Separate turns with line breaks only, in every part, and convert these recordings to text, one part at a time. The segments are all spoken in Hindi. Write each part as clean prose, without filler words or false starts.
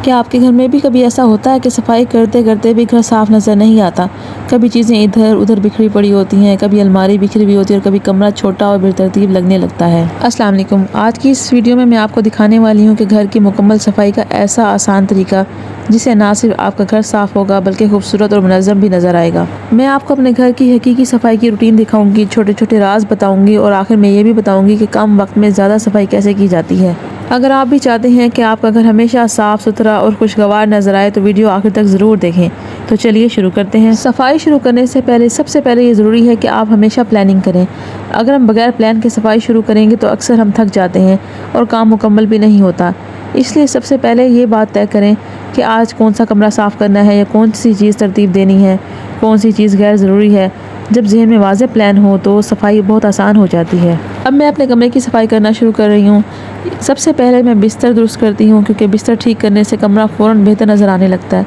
क्या आपके घर में भी कभी ऐसा होता है कि सफाई करते करते भी घर साफ नज़र नहीं आता? कभी चीज़ें इधर उधर बिखरी पड़ी होती हैं, कभी अलमारी बिखरी हुई होती है और कभी कमरा छोटा और बेतरतीब लगने लगता है। अस्सलाम वालेकुम। आज की इस वीडियो में मैं आपको दिखाने वाली हूँ कि घर की मुकम्मल सफाई का ऐसा आसान तरीका जिससे ना सिर्फ आपका घर साफ होगा बल्कि खूबसूरत और मुनज़्ज़म भी नज़र आएगा। मैं आपको अपने घर की हकीकी सफाई की रूटीन दिखाऊंगी, छोटे छोटे राज बताऊंगी और आखिर में ये भी बताऊंगी कि कम वक्त में ज़्यादा सफाई कैसे की जाती है। अगर आप भी चाहते हैं कि आपका घर हमेशा साफ़ सुथरा और खुशगवार नज़र आए तो वीडियो आखिर तक ज़रूर देखें। तो चलिए शुरू करते हैं। सफाई शुरू करने से पहले सबसे पहले ये ज़रूरी है कि आप हमेशा प्लानिंग करें। अगर हम बगैर प्लान के सफाई शुरू करेंगे तो अक्सर हम थक जाते हैं और काम मुकम्मल भी नहीं होता। इसलिए सबसे पहले ये बात तय करें कि आज कौन सा कमरा साफ़ करना है या कौन सी चीज़ तरतीब देनी है, कौन सी चीज़ गैर ज़रूरी है। जब जहन में वाज़ेह प्लान हो तो सफाई बहुत आसान हो जाती है। अब मैं अपने कमरे की सफाई करना शुरू कर रही हूँ। सबसे पहले मैं बिस्तर दुरुस्त करती हूँ क्योंकि बिस्तर ठीक करने से कमरा फ़ौरन बेहतर नज़र आने लगता है।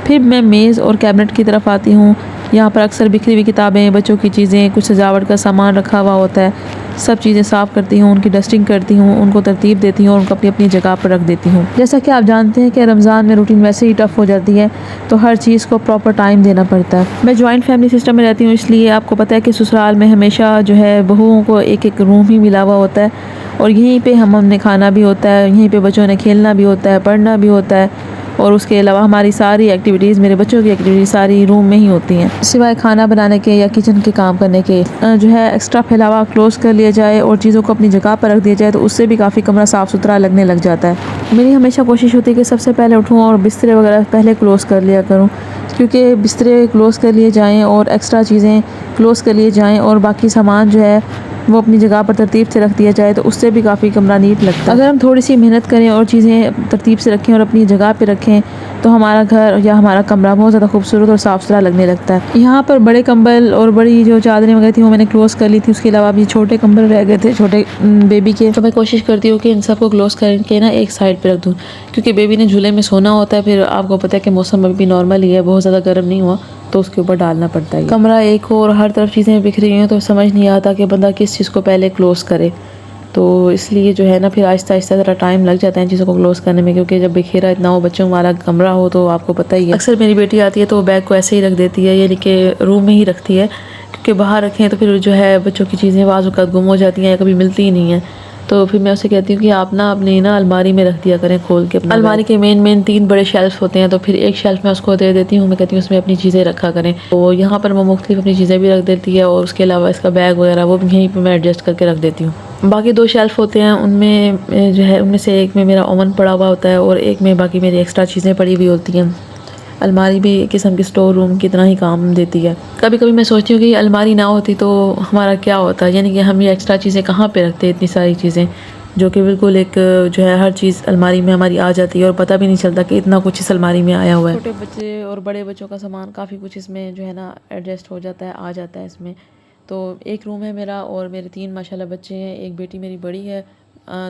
फिर मैं मेज़ और कैबिनेट की तरफ आती हूँ। यहाँ पर अक्सर बिखरी हुई किताबें, बच्चों की चीज़ें, कुछ सजावट का सामान रखा हुआ होता है। सब चीज़ें साफ़ करती हूँ, उनकी डस्टिंग करती हूँ, उनको तरतीब देती हूँ और उनको अपनी अपनी जगह पर रख देती हूँ। जैसा कि आप जानते हैं कि रमज़ान में रूटीन वैसे ही टफ़ हो जाती है तो हर चीज़ को प्रॉपर टाइम देना पड़ता है। मैं जॉइंट फैमिली सिस्टम में रहती हूँ, इसलिए आपको पता है कि ससुराल में हमेशा जो है बहुओं को एक एक रूम ही मिला हुआ होता है और यहीं पे हमने खाना भी होता है, यहीं पे बच्चों ने खेलना भी होता है, पढ़ना भी होता है और उसके अलावा हमारी सारी एक्टिविटीज़, मेरे बच्चों की एक्टिविटीज़ सारी रूम में ही होती हैं, सिवाय खाना बनाने के या किचन के काम करने के। जो है एक्स्ट्रा फैलावा क्लोज़ कर लिया जाए और चीज़ों को अपनी जगह पर रख दिया जाए तो उससे भी काफ़ी कमरा साफ़ सुथरा लगने लग जाता है। मेरी हमेशा कोशिश होती है कि सबसे पहले उठूँ और बिस्तरे वगैरह पहले क्लोज़ कर लिया करूँ, क्योंकि बिस्तरे क्लोज़ कर लिए जाएँ और एक्स्ट्रा चीज़ें क्लोज़ कर लिए जाएँ और बाकी सामान जो है वो अपनी जगह पर तरतीब से रख दिया जाए तो उससे भी काफ़ी कमरा नीट लगता है। अगर हम थोड़ी सी मेहनत करें और चीज़ें तरतीब से रखें और अपनी जगह पे रखें तो हमारा घर या हमारा कमरा बहुत ज़्यादा खूबसूरत और साफ़ सुथरा लगने लगता है। यहाँ पर बड़े कंबल और बड़ी जो चादरें वगैरह थी वो मैंने क्लोज़ कर ली थी। उसके अलावा भी छोटे कंबल रह गए थे छोटे बेबी के, तो मैं कोशिश करती हूँ कि इन सबको क्लोज़ करके ना एक साइड पर रख दूँ, क्योंकि बेबी ने झूले में सोना होता है। फिर आपको पता है कि मौसम अभी भी नॉर्मल ही है, बहुत ज़्यादा गर्म नहीं हुआ तो उसके ऊपर डालना पड़ता है। कमरा एक हो और हर तरफ चीज़ें बिखरी हुई हैं तो समझ नहीं आता कि बंदा किस चीज़ को पहले क्लोज़ करे। तो इसलिए जो है ना फिर आहिस्ता आहिस्ता ज़रा टाइम लग जाता है इन चीज़ों को क्लोज़ करने में, क्योंकि जब बिखेरा इतना हो, बच्चों वाला कमरा हो तो आपको पता ही है। अक्सर मेरी बेटी आती है तो वो बैग को ऐसे ही रख देती है, यानी कि रूम में ही रखती है, क्योंकि बाहर रखें तो फिर जो है बच्चों की चीज़ें बाज़ औक़ात गुम हो जाती हैं या कभी मिलती ही नहीं है। तो फिर मैं उसे कहती हूँ कि आप ना अपनी ना अलमारी में रख दिया करें खोल के। अलमारी के मेन 3 बड़े शेल्फ होते हैं तो फिर एक शेल्फ मैं उसको दे देती हूँ, मैं कहती हूँ उसमें अपनी चीज़ें रखा करें। तो यहाँ पर वो मुख्तलिफ अपनी चीज़ें भी रख देती है और उसके अलावा इसका बैग वगैरह वो भी यहीं पर मैं एडजस्ट करके रख देती हूँ। बाकी 2 शेल्फ होते हैं, उनमें जो है उनमें से एक में मेरा ओवन पड़ा हुआ होता है और एक में बाकी मेरी एक्स्ट्रा चीज़ें पड़ी हुई होती हैं। अलमारी भी एक किस्म की स्टोर रूम की तरह ही काम देती है। कभी कभी मैं सोचती हूँ कि अलमारी ना होती तो हमारा क्या होता, यानी कि हम ये एक्स्ट्रा चीज़ें कहाँ पे रखते हैं, इतनी सारी चीज़ें जो कि बिल्कुल एक जो है हर चीज़ अलमारी में हमारी आ जाती है और पता भी नहीं चलता कि इतना कुछ इस अलमारी में आया हुआ है। छोटे बच्चे और बड़े बच्चों का सामान काफ़ी कुछ इसमें जो है ना एडजस्ट हो जाता है, आ जाता है इसमें। तो एक रूम है मेरा और मेरे 3 माशाल्लाह बच्चे हैं। एक बेटी मेरी बड़ी है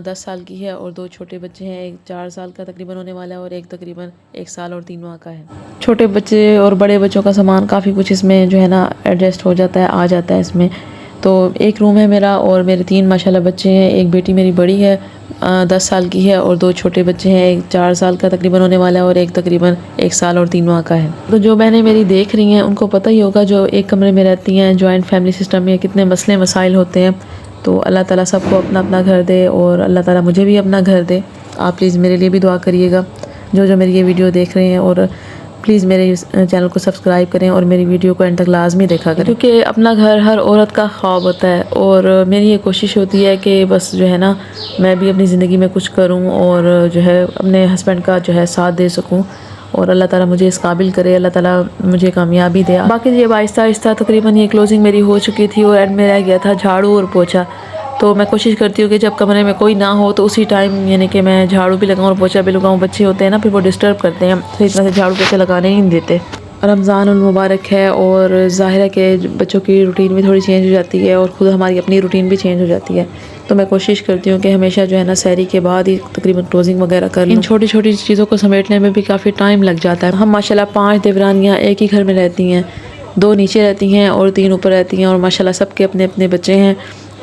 10 साल की है और 2 छोटे बच्चे हैं, एक 4 साल का तकरीबन होने वाला है और एक तकरीबन 1 साल और 3 माह का है। छोटे बच्चे और बड़े बच्चों का सामान काफ़ी कुछ इसमें जो है ना एडजस्ट हो जाता है, आ जाता है इसमें। तो एक रूम है मेरा और मेरे 3 माशाल्लाह बच्चे हैं। एक बेटी मेरी बड़ी है 10 साल की है और 2 छोटे बच्चे हैं, एक 4 साल का तकरीबन होने वाला है और एक तकरीबन 1 साल और 3 माह का है। तो जो बहनें मेरी देख रही हैं उनको पता ही होगा जो एक कमरे में रहती हैं जॉइंट फैमिली सिस्टम में कितने मसले मसाइल होते हैं। तो अल्लाह ताला सबको अपना अपना घर दे और अल्लाह ताला मुझे भी अपना घर दे। आप प्लीज़ मेरे लिए भी दुआ करिएगा जो मेरी ये वीडियो देख रहे हैं, और प्लीज़ मेरे चैनल को सब्सक्राइब करें और मेरी वीडियो को एंड तक लाजमी देखा करें, क्योंकि अपना घर हर औरत का ख्वाब होता है। और मेरी ये कोशिश होती है कि बस जो है ना मैं भी अपनी ज़िंदगी में कुछ करूं और जो है अपने हस्बैंड का जो है साथ दे सकूं और अल्लाह ताला मुझे इस काबिल करे, अल्लाह ताला मुझे कामयाबी दे। बाकी ये आहिस्ता आहिस्ता तकरीबन ये क्लोजिंग मेरी हो चुकी थी और एंड में रह गया था झाड़ू और पोछा। तो मैं कोशिश करती हूँ कि जब कमरे में कोई ना हो तो उसी टाइम यानी कि मैं झाड़ू भी लगाऊँ और पोछा भी लगाऊँ। बच्चे होते हैं ना फिर वो डिस्टर्ब करते हैं, सही तरह से झाड़ू पोछा लगाने ही नहीं देते। रमज़ान मुबारक है और ज़ाहिर है कि बच्चों की रूटीन भी थोड़ी चेंज हो जाती है और ख़ुद हमारी अपनी रूटीन भी चेंज हो जाती है। तो मैं कोशिश करती हूँ कि हमेशा जो है ना सहरी के बाद ही तकरीबन क्लोजिंग वगैरह कर लूँ। इन छोटी छोटी चीज़ों को समेटने में भी काफ़ी टाइम लग जाता है। हम माशाल्लाह 5 देवरानियाँ एक ही घर में रहती हैं, 2 नीचे रहती हैं और 3 ऊपर रहती हैं और माशाल्लाह सबके अपने अपने बच्चे हैं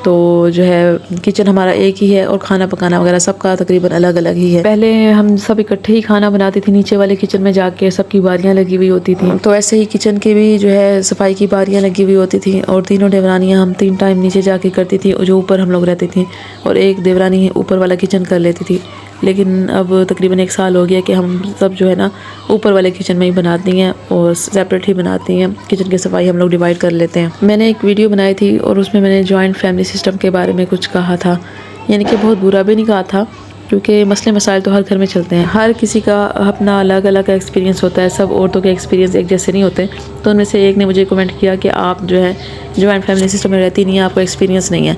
तो जो है किचन हमारा एक ही है और खाना पकाना वगैरह सबका तकरीबन अलग अलग ही है। पहले हम सब इकट्ठे ही खाना बनाती थी, नीचे वाले किचन में जाके सबकी बारियां लगी हुई होती थी। तो ऐसे ही किचन की भी जो है सफाई की बारियां लगी हुई होती थी और तीनों देवरानियां हम 3 टाइम नीचे जाके करती थी, जो ऊपर हम लोग रहते थे, और एक देवरानी ऊपर वाला किचन कर लेती थी। लेकिन अब तकरीबन 1 साल हो गया कि हम सब जो है ना ऊपर वाले किचन में ही बनाती हैं और सेपरेट ही बनाती हैं। किचन की सफाई हम लोग डिवाइड कर लेते हैं। मैंने एक वीडियो बनाई थी और उसमें मैंने जॉइंट फैमिली सिस्टम के बारे में कुछ कहा था, यानी कि बहुत बुरा भी नहीं कहा था, क्योंकि मसले मसाइल तो हर घर में चलते हैं। हर किसी का अपना अलग अलग एक्सपीरियंस होता है, सब औरतों के एक्सपीरियंस एक जैसे नहीं होते। तो उनमें से एक ने मुझे कमेंट किया कि आप जो है जॉइंट फैमिली सिस्टम में रहती नहीं है, आपको एक्सपीरियंस नहीं है।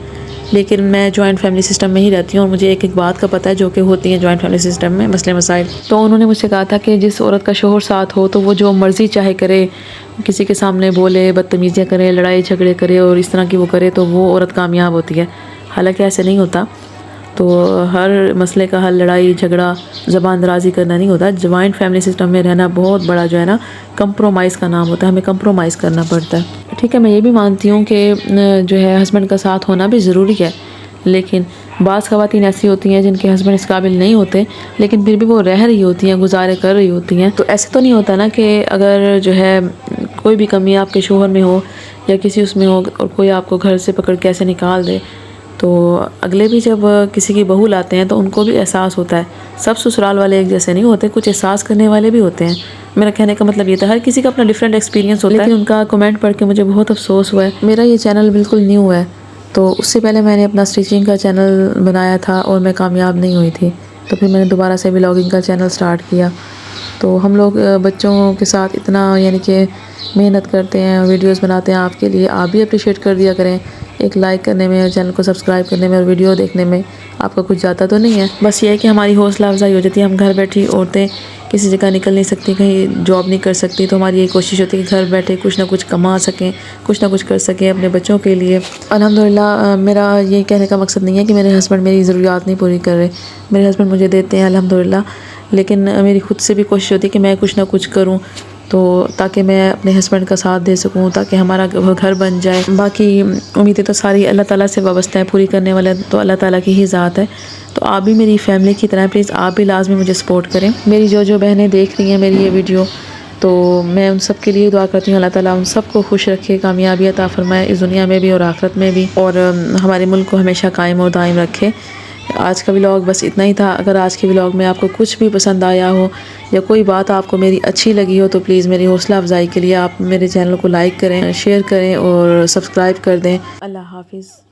लेकिन मैं जॉइंट फैमिली सिस्टम में ही रहती हूँ और मुझे एक एक बात का पता है जो कि होती है जॉइंट फैमिली सिस्टम में मसले मसाइल। तो उन्होंने मुझसे कहा था कि जिस औरत का शोहर साथ हो तो वो जो मर्ज़ी चाहे करे, किसी के सामने बोले, बदतमीज़ियाँ करे, लड़ाई झगड़े करे और इस तरह की वो करे तो वो औरत कामयाब होती है। हालांकि ऐसे नहीं होता। तो हर मसले का हल लड़ाई झगड़ा ज़बान दराज़ी करना नहीं होता। जॉइंट फैमिली सिस्टम में रहना बहुत बड़ा जो है ना कंप्रोमाइज़ का नाम होता है, हमें कंप्रोमाइज़ करना पड़ता है। ठीक है, मैं ये भी मानती हूँ कि जो है हस्बैंड का साथ होना भी ज़रूरी है, लेकिन बाज़ ख़वातीन ऐसी होती हैं जिनके हस्बैंड इस काबिल नहीं होते, लेकिन फिर भी वो रह रही होती हैं, गुजारे कर रही होती हैं। तो ऐसे तो नहीं होता ना कि अगर जो है कोई भी कमी आपके शोहर में हो या किसी उसमें हो और कोई आपको घर से पकड़ के ऐसे निकाल दे, तो अगले भी जब किसी की बहू लाते हैं तो उनको भी एहसास होता है। सब ससुराल वाले एक जैसे नहीं होते, कुछ एहसास करने वाले भी होते हैं। मेरा कहने का मतलब ये था, हर किसी का अपना डिफरेंट एक्सपीरियंस होता है। लेकिन उनका कमेंट पढ़ के मुझे बहुत अफसोस हुआ है। मेरा ये चैनल बिल्कुल न्यू है, तो उससे पहले मैंने अपना स्टिचिंग का चैनल बनाया था और मैं कामयाब नहीं हुई थी, तो फिर मैंने दोबारा से व्लॉगिंग का चैनल स्टार्ट किया। तो हम लोग बच्चों के साथ इतना यानी कि मेहनत करते हैं, वीडियोस बनाते हैं आपके लिए, आप भी अप्रिशिएट कर दिया करें। एक लाइक करने में, चैनल को सब्सक्राइब करने में और वीडियो देखने में आपका कुछ जाता तो नहीं है। बस ये है कि हमारी हौसला अफजाई हो जाती है। हम घर बैठी औरतें किसी जगह निकल नहीं सकती, कहीं जॉब नहीं कर सकती, तो हमारी ये कोशिश होती है कि घर बैठे कुछ ना कुछ कमा सकें, कुछ ना कुछ कर सकें अपने बच्चों के लिए। अल्हम्दुलिल्लाह, मेरा ये कहने का मकसद नहीं है कि मेरे हस्बैंड मेरी ज़रूरियात नहीं पूरी कर रहे। मेरे हस्बैंड मुझे देते हैं अल्हम्दुलिल्लाह, लेकिन मेरी खुद से भी कोशिश होती है कि मैं कुछ ना कुछ करूं, तो ताकि मैं अपने हस्बैंड का साथ दे सकूं, ताकि हमारा घर बन जाए। बाकी उम्मीदें तो सारी अल्लाह ताला से वाबस्ता है, पूरी करने वाला तो अल्लाह ताला की ही ज़ात है। तो आप भी मेरी फैमिली की तरह प्लीज़ आप भी लाजमी मुझे सपोर्ट करें। मेरी जो बहनें देख रही हैं मेरी ये वीडियो, तो मैं उन सब के लिए दुआ करती हूँ, अल्लाह ताला उन सबको खुश रखे, कामयाबी अता फरमाए इस दुनिया में भी और आखिरत में भी, और हमारे मुल्क को हमेशा कायम और दायम रखे। आज का व्लॉग बस इतना ही था। अगर आज के व्लॉग में आपको कुछ भी पसंद आया हो या कोई बात आपको मेरी अच्छी लगी हो, तो प्लीज़ मेरी हौसला अफजाई के लिए आप मेरे चैनल को लाइक करें, शेयर करें और सब्सक्राइब कर दें। अल्लाह हाफिज़।